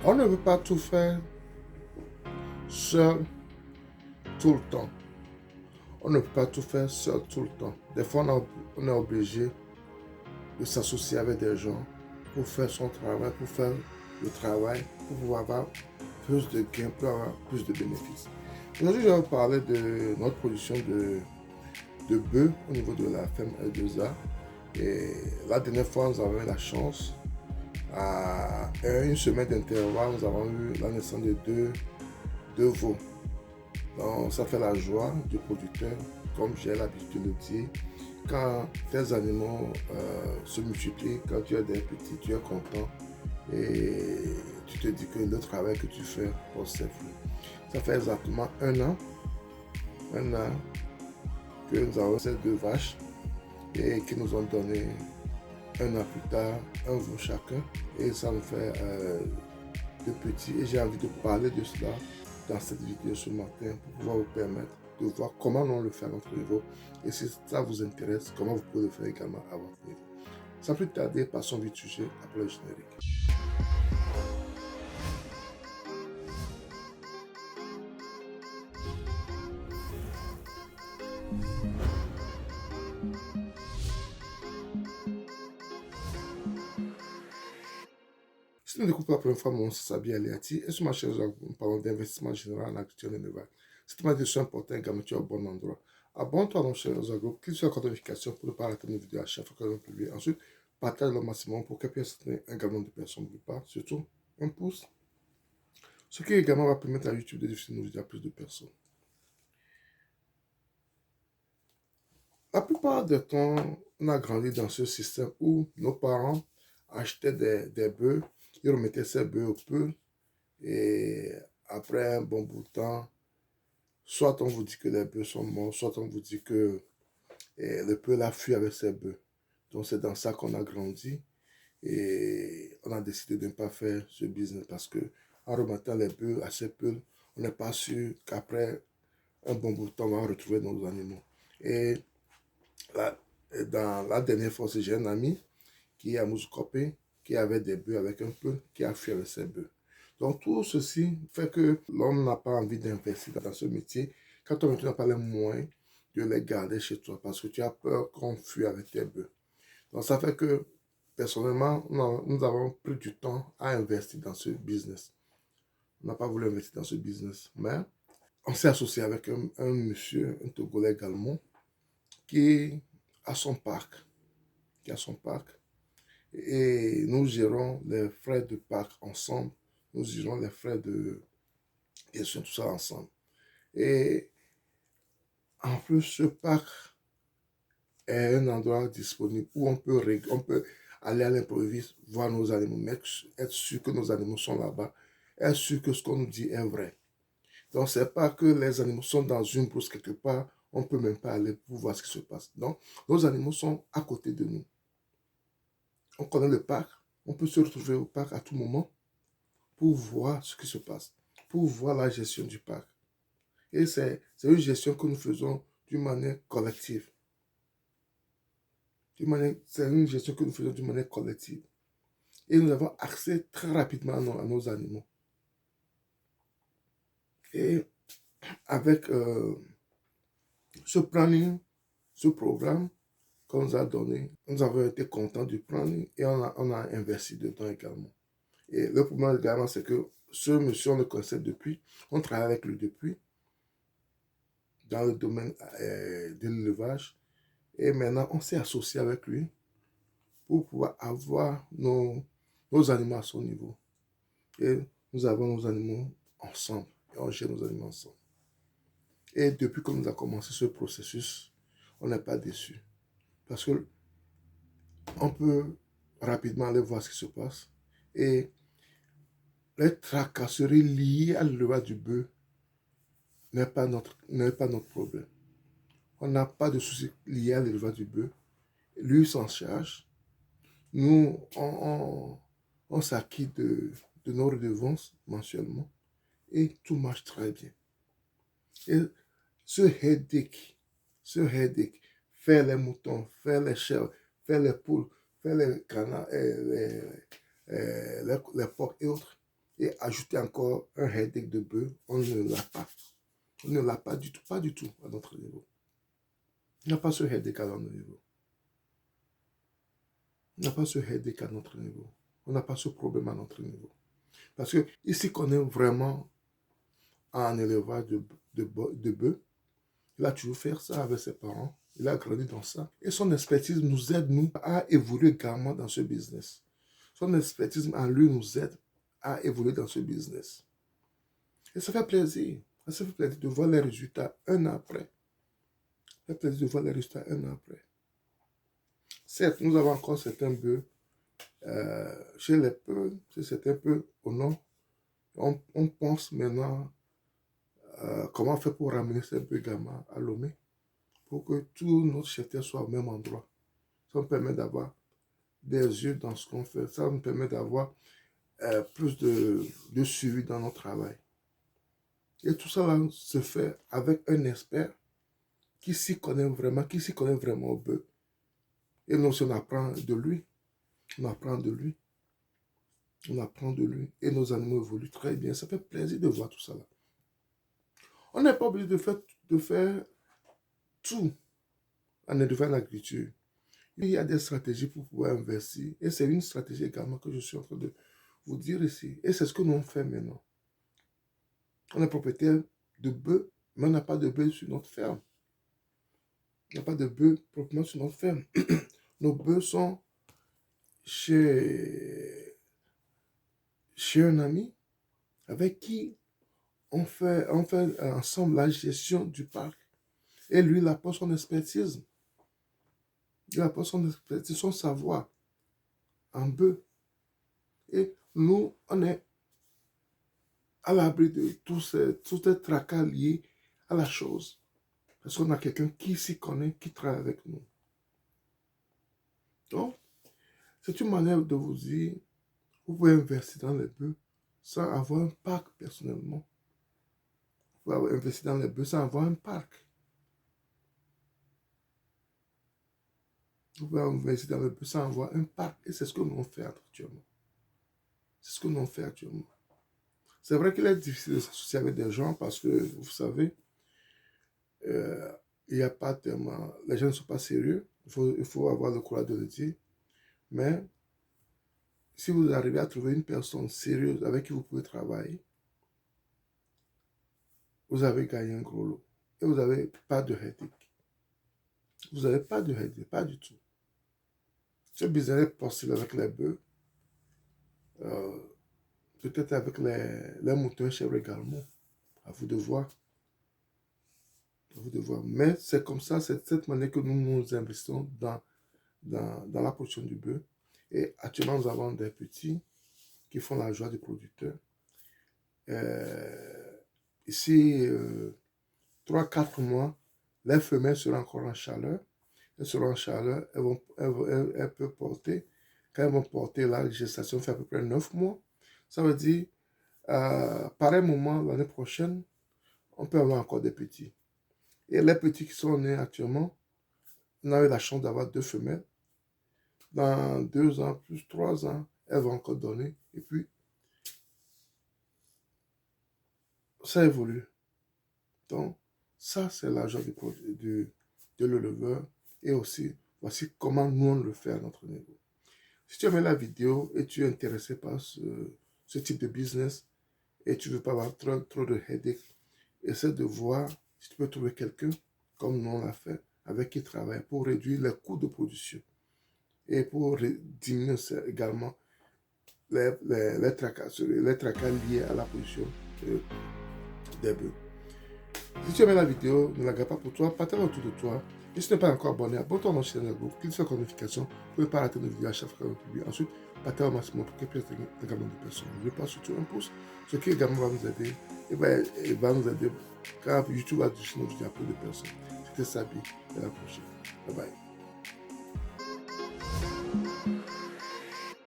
On ne peut pas tout faire seul tout le temps. On ne peut pas tout faire seul tout le temps. Des fois, on est obligé de s'associer avec des gens pour faire son travail, pour faire le travail, pour pouvoir avoir plus de gains, pour avoir plus de bénéfices. Aujourd'hui, je vais vous parler de notre production de bœufs au niveau de la ferme L2A. Et la dernière fois, nous avons eu la chance, à une semaine d'intervalle, nous avons eu la naissance de deux veaux. Donc, ça fait la joie du producteur, comme j'ai l'habitude de le dire. Quand tes animaux se multiplient, quand tu as des petits, tu es content et tu te dis que le travail que tu fais porte ses fruits. Ça fait exactement un an que nous avons ces deux vaches et qui nous ont donné un an plus tard un veau chacun et ça nous fait deux petits et j'ai envie de parler de cela dans cette vidéo ce matin pour pouvoir vous permettre de voir comment on le fait à notre niveau et si ça vous intéresse, comment vous pouvez le faire également à votre niveau. Sans plus tarder, passons vite sujet après le générique. Si nous découvrons la première fois, mon nom c'est Sabi Aliati et sur ma chaîne, nous parlons d'investissement général en agriculture et élevage. C'est une vidéo importante également, tu es au bon endroit. Abonne-toi à notre chaîne Group, clique sur la cloche de notification pour ne pas rater nos vidéos à chaque fois que nous publions. Ensuite, partage le maximum pour qu'elle puisse soutenir un grand nombre de personnes plus part. Surtout, un pouce. Ce qui également va permettre à YouTube de diffuser nos vidéos à plus de personnes. La plupart du temps, on a grandi dans ce système où nos parents achetaient des bœufs, ils remettaient ces bœufs au peu et après un bon bout de temps, soit on vous dit que les bœufs sont morts, soit on vous dit que le peu l'a fui avec ses bœufs. Donc c'est dans ça qu'on a grandi et on a décidé de ne pas faire ce business parce que en remettant les bœufs à ces peu, on n'est pas sûr qu'après un bon bout de temps, on va retrouver nos animaux. Et là, dans la dernière fois, j'ai un ami qui est à Mouscopé, qui avait des bœufs avec un peu, qui a fui avec ses bœufs. Donc tout ceci fait que l'homme n'a pas envie d'investir dans ce métier quand tu n'as pas les moyens de les garder chez toi parce que tu as peur qu'on fuit avec tes bœufs. Donc ça fait que personnellement, nous avons pris du temps à investir dans ce business. On n'a pas voulu investir dans ce business, mais on s'est associé avec un monsieur, un Togolais également, qui a son parc, qui a son parc. Et nous gérons les frais de parc ensemble. Nous gérons les frais de gestion, tout ça ensemble. Et en plus, ce parc est un endroit disponible où on peut aller à l'improviste, voir nos animaux, mais être sûr que nos animaux sont là-bas, être sûr que ce qu'on nous dit est vrai. Donc, ce n'est pas que les animaux sont dans une brousse quelque part, on ne peut même pas aller pour voir ce qui se passe. Donc, nos animaux sont à côté de nous. On connaît le parc, on peut se retrouver au parc à tout moment pour voir ce qui se passe, pour voir la gestion du parc. Et c'est une gestion que nous faisons d'une manière collective. C'est une gestion que nous faisons d'une manière collective. Et nous avons accès très rapidement à nos animaux. Et avec ce planning, ce programme qu'on nous a donné, nous avons été contents du planning et on a investi dedans également. Et le problème également, c'est que ce monsieur, on le connaissait depuis, on travaille avec lui depuis, dans le domaine de l'élevage. Et maintenant, on s'est associé avec lui pour pouvoir avoir nos animaux à son niveau. Et nous avons nos animaux ensemble. Et on gère nos animaux ensemble. Et depuis qu'on nous a commencé ce processus, on n'est pas déçu. Parce que on peut rapidement aller voir ce qui se passe. Et les tracasseries liées à l'élevage du bœuf n'est pas notre problème. On n'a pas de soucis liés à l'élevage du bœuf. Lui s'en charge. Nous, on s'acquitte de nos redevances mensuellement et tout marche très bien. Et ce headache, faire les moutons, faire les chèvres, faire les poules, faire les canards, les porcs et autres, et ajouter encore un headache de bœuf, on ne l'a pas. On ne l'a pas du tout à notre niveau. On n'a pas ce headache à notre niveau. On n'a pas ce headache à notre niveau. On n'a pas ce problème à notre niveau. Parce que ici qu'on est vraiment en élevage de bœufs, il a toujours fait ça avec ses parents. Il a grandi dans ça. Et son expertise nous aide, nous, à évoluer également dans ce business. Son expertise en lui nous aide à évoluer dans ce business. Et ça fait plaisir. Ça fait plaisir de voir les résultats un an après. Ça fait plaisir de voir les résultats un an après. Certes, nous avons encore certains bœufs. Chez les peu, c'est un peu au nom. On pense maintenant comment faire pour ramener ces bœufs également à Lomé pour que tout notre cheptel soit au même endroit. Ça nous permet d'avoir des yeux dans ce qu'on fait. Ça nous permet d'avoir plus de suivi dans notre travail. Et tout ça là, se fait avec un expert qui s'y connaît vraiment au bœuf. Et nous, on apprend de lui. On apprend de lui. On apprend de lui. Et nos animaux évoluent très bien. Ça fait plaisir de voir tout ça là. On n'est pas obligé de faire tout en élevant l'agriculture. Il y a des stratégies pour pouvoir investir. Et c'est une stratégie également que je suis en train de vous dire ici. Et c'est ce que nous on fait maintenant. On est propriétaire de bœufs, mais on n'a pas de bœufs sur notre ferme. On n'a pas de bœufs proprement sur notre ferme. Nos bœufs sont chez un ami avec qui on fait ensemble la gestion du parc. Et lui, il apporte son expertise. Il apporte son expertise, son savoir en bœuf. Et nous, on est à l'abri de tous ces tracas liés à la chose. Parce qu'on a quelqu'un qui s'y connaît, qui travaille avec nous. Donc, c'est une manière de vous dire, vous pouvez investir dans les bœufs sans avoir un parc personnellement. Vous pouvez investir dans les bœufs sans avoir un parc. Vous pouvez investir dans les bœufs sans avoir un parc. Et c'est ce que nous on fait actuellement. C'est ce que nous on fait actuellement. C'est vrai qu'il est difficile de s'associer avec des gens parce que, vous savez, il n'y a pas tellement... Les gens ne sont pas sérieux. Il faut avoir le courage de le dire. Mais si vous arrivez à trouver une personne sérieuse avec qui vous pouvez travailler, vous avez gagné un gros lot. Et vous n'avez pas de headache. Vous n'avez pas de headache, pas du tout. Ce business est possible avec les bœufs. Peut-être avec les moutons chèvres également. À vous de voir. À vous de voir. Mais c'est comme ça, c'est de cette manière que nous investissons dans la production du bœuf. Et actuellement, nous avons des petits qui font la joie du producteur. Ici, 3-4 mois, les femelles seront encore en chaleur. Elles seront en chaleur, elles peuvent porter. Quand elles vont porter, la gestation fait à peu près 9 mois. Ça veut dire, pareil moment, l'année prochaine, on peut avoir encore des petits. Et les petits qui sont nés actuellement, on a eu la chance d'avoir 2 femelles. Dans 2 ans, plus 3 ans, elles vont encore donner. Et puis, ça évolue. Donc, ça, c'est l'argent de l'éleveur. Et aussi, voici comment nous, on le fait à notre niveau. Si tu aimais la vidéo et tu es intéressé par ce type de business et tu ne veux pas avoir trop de headache, essaie de voir si tu peux trouver quelqu'un, comme nous on l'a fait, avec qui travaille pour réduire les coûts de production et pour diminuer également les tracas liés à la production des bœufs. Si tu aimes la vidéo, ne la garde pas pour toi, partage autour de toi. Et si tu n'es pas encore abonné, abonne-toi à notre chaîne de groupe, clique sur la notification pour ne pas rater nos vidéos à chaque fois qu'on publie. Ensuite, partage au maximum pour qu'elle puisse atteindre également de personnes. Ne pas surtout un pouce, ce qui également va nous aider. Et va nous aider car YouTube va diffuser nos vidéos à plus de personnes. C'était Sabi, à la prochaine. Bye bye.